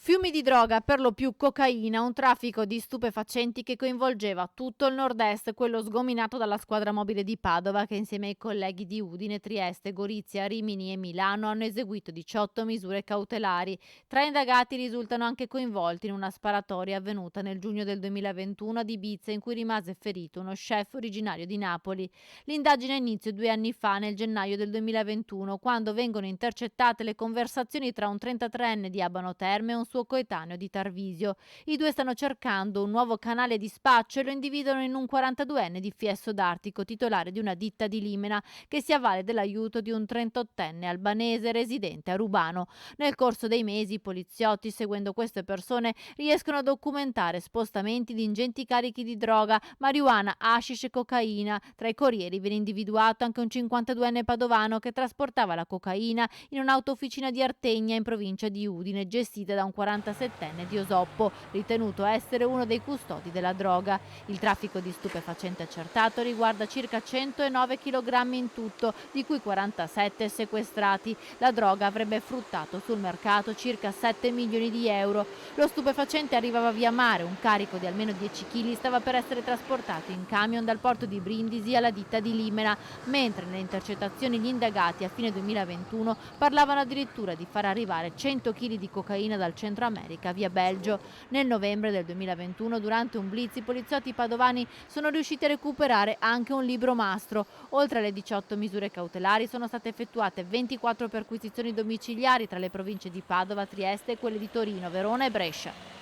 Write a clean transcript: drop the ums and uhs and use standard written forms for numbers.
Fiumi di droga, per lo più cocaina, un traffico di stupefacenti che coinvolgeva tutto il nord-est, quello sgominato dalla squadra mobile di Padova che insieme ai colleghi di Udine, Trieste, Gorizia, Rimini e Milano hanno eseguito 18 misure cautelari. 3 indagati risultano anche coinvolti in una sparatoria avvenuta nel giugno del 2021 ad Ibiza in cui rimase ferito uno chef originario di Napoli. L'indagine ha inizio 2 anni fa, nel gennaio del 2021, quando vengono intercettate le conversazioni tra un 33enne di Abano Terme e un suo coetaneo di Tarvisio. I due stanno cercando un nuovo canale di spaccio e lo individuano in un 42enne di Fiesso d'Artico, titolare di una ditta di Limena, che si avvale dell'aiuto di un 38enne albanese residente a Rubano. Nel corso dei mesi i poliziotti, seguendo queste persone, riescono a documentare spostamenti di ingenti carichi di droga, marijuana, hashish e cocaina. Tra i corrieri viene individuato anche un 52enne padovano che trasportava la cocaina in un'autofficina di Artegna in provincia di Udine, gestita da un 47enne di Osoppo, ritenuto essere uno dei custodi della droga. Il traffico di stupefacente accertato riguarda circa 109 kg in tutto, di cui 47 sequestrati. La droga avrebbe fruttato sul mercato circa 7 milioni di euro. Lo stupefacente arrivava via mare, un carico di almeno 10 kg stava per essere trasportato in camion dal porto di Brindisi alla ditta di Limena, mentre nelle intercettazioni gli indagati a fine 2021 parlavano addirittura di far arrivare 100 kg di cocaina dal Centro America via Belgio. Nel novembre del 2021, durante un blitz, i poliziotti padovani sono riusciti a recuperare anche un libro mastro. Oltre alle 18 misure cautelari sono state effettuate 24 perquisizioni domiciliari tra le province di Padova, Trieste e quelle di Torino, Verona e Brescia.